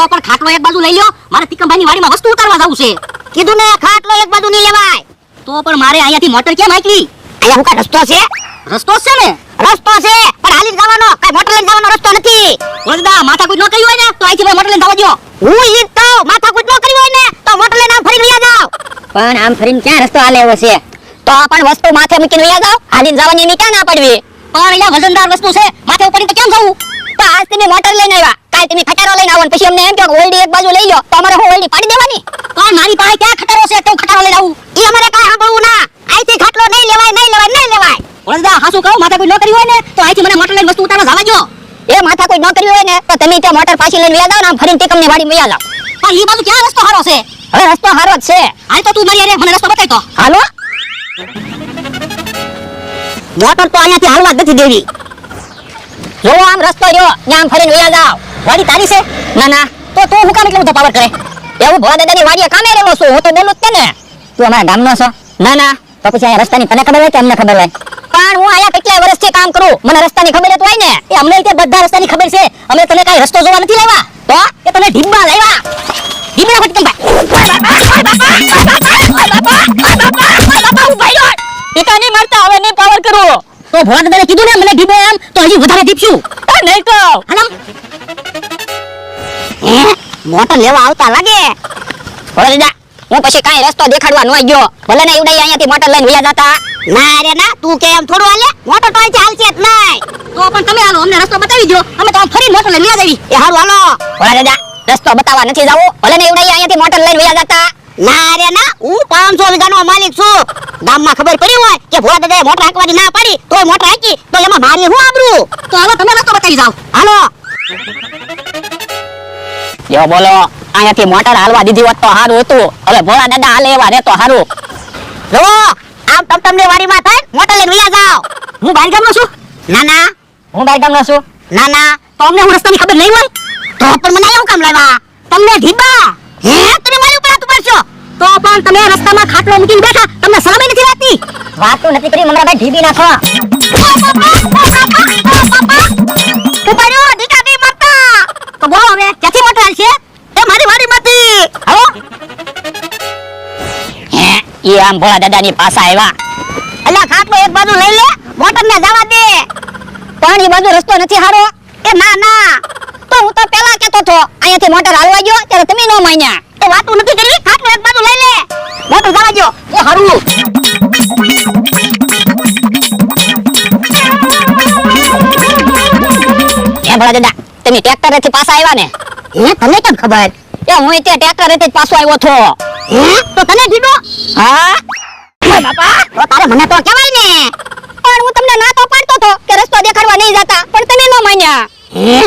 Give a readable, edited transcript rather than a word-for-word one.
તો પણ ખાટલો એક બાજુ લઈ લ્યો, મારે તિકમભાઈની વાડીમાં વસ્તુ ઉતારવા જવું છે. કીધું ને ખાટલો એક બાજુ નહીં લેવાય. તો પણ મારે અહીંયાથી મોટર કેમ હાંકવી? અહીંયા હું કા રસ્તો છે? રસ્તો જ છે ને. રસ્તો છે પણ હાલી જવાનો, કઈ મોટર લઈને જવાનો રસ્તો નથી. વળદા માથાકૂટ ન કરી હોય ને તો અહીંથી ભાઈ મોટર લઈને જવા દ્યો. હું ઈ તો માથાકૂટ ન કરી હોય ને તો મોટર લઈને આમ ફરીને વયા જાવ. પણ આમ ફરીને ક્યાં રસ્તો હાલે એવો છે? તો પણ વસ્તુ માથે મૂકીને વયા જાવ, હાલીને જવાની એની ક્યાં ના પડવી? પણ અહીંયા વજનદાર વસ્તુ છે, માથે ઉપાડીને તો કેમ જવું? તો આજ તમે મોટર લઈને આવ્યા, કાલ તમે ખટારો લઈને આવો ને પછી અમને એમ કહો કે ઓલડી એક બાજુ લઈ લો, તો અમારે હું ઓલડી પાડી દેવાની? પણ મારી પાસે ક્યાં ખટારો છે તો હું ખટારો લઈને આવું? ઈ અમારે કાઈ સાંભળવું ના. અહીંથી ખાટલો નહીં લેવાય, નહીં લેવાય, નહીં લેવાય. વળદા હાસુ કહું, માથાકૂટ ન કરી હોય ને તો અહીંથી મને મોટર લઈને વસ્તુ ઉતારવા જવા દ્યો. એ માથાકૂટ ન કરવી હોય ને તો તમે ત્યાં મોટર પાછી લઈને વયા જાવ ને આમ ફરીને તિકમની વાડીમાં વયા જાવ. પણ ઈ બાજુ ક્યાં રસ્તો હારો છે? હવે રસ્તો હારો જ છે. હાલ તો તું મારી હારે મને રસ્તો બતાય તો. હાલો. મોટર તો અહીંયાથી હાલવા જ નથી દેવી. જો આમ રસ્તો રહ્યો, ત્યાં આમ ફરીને વયા જાવ. વાડી તારી છે? ના ના, તો તું હું કામ એટલો બધો પાવર કરે? એવું ભોળા દાદાની વાડીએ કામે રહેલો છું, હું તો બોલું જ તે ને. તું અમારા ગામનો છો? ના ના, તો પછી આ રસ્તાની તને ખબર હોય કે અમને ખબર હોય? પણ હું અહીંયા કેટલાય વર્ષથી કામ કરું, મને રસ્તાની ખબર જ હોય ને. એ અમને તે બધા રસ્તાની ખબર છે, અમે તને કાઈ રસ્તો જોવા નથી લાવ્યા. તો એ તને ઢીબા લાવ્યા. ઢીબા ફટકંભાઈ. ટીકા નહીં મારતા, હવે નહીં પાવર કરું. તો ભોળા દાદાને કીધું ને મને ઢીબો એમ, તો હજી વધારે ઢીપશું. નહીં તો હાલમ. મોટર લેવા આવતા લાગે. ભોળા દાદા, હું પછી કાંઈ રસ્તો દેખાડવા ન ગયો. ભલે ને એવડાઈ અહીંયાથી મોટર લઈને વયા જાતા. ના રે ના, તું કે એમ થોડું હાલે, મોટર તો અહીંથી હાલશે જ નહીં. તો પણ તમે હાલો, અમને રસ્તો બતાવી દો, અમે તો આમ ફરી મોટર લઈને વ્યા જાવી. એ હારું હાલો. ભોળા દાદા, રસ્તો બતાવવા નથી જાવું, ભલે ને એવડાઈ અહીંયાથી મોટર લઈને વયા જાતા. ના રે ના, હું 500 વીઘાનો માલિક છું. ગામમાં ખબર પડી હોય કે ભોળા દાદાએ મોટર હાંકવાની ના પાડી, તોય મોટર હાંકી, તો એમાં મારી હું આબરૂ? તો હાલો તમે રસ્તો બતાવી જાવ. હાલો. જો બોલો, અહીંયાથી મોટર હાલવા દીધી હોત તો સારું હતું. હવે ભોળા દાદા હાલે એવા રે તો સારું. જો આમ તમતમની વાડીમાં થાય, મોટર લઈને વયા જાવ. હું બહાર ગામનો છું. ના ના, હું બાર ગામનો છું. ના ના, તો અમને હું રસ્તાની ખબર નહીં હોય. તો પણ મને એવું કામ લાવ્યા? તમને ઢીબા. હે, તમે મારી ઉપર હાથ ઉપાડશો? તો પણ તમે રસ્તામાં ખાટલો મૂકીને બેઠા, તમને શરમ નથી લાગતી? વાતું નથી કરી મમરાભાઈ, ઢીબી નાખો. ઉપાડ્યો, ઢીકા નહીં મારતા. તો બોલો હવે ક્યાંથી મોટર હાલશે? એ મારી વાડીમાંથી. હાલો. હે, ઈ આમ ભોળા દાદાની પાસે આવ્યા. અલ્યા ખાટલો એક બાજુ લઈ લે, મોટરને જવા દે. પણ ઈ બાજુ રસ્તો નથી હારો. એ ના ના, તો હું તો પેલા કેતો તો અહીંયાથી મોટર હાલવા ગયો ત્યારે તમે ન માન્યા. એ વાતું નથી કરવી, ખાટલો એક બાજુ લઈ લે, મોટર જવા દો. એ હારું. હે ભોળા દાદા, તમે ટ્રેક્ટરેથી પાછા આવ્યા ને? હે, તને કેમ ખબર? એ હું તે ટ્રેક્ટરેથી જ પાછો આવ્યો છો. હે, તો તને ઢીડો? હા, ઓય બાપા, તો તારે મને તો કહેવાય ને. પણ હું તમને ના તો પાડતો તો કે રસ્તો દેખાડવા નહીં જતા, પણ તમે ન માન્યા. હે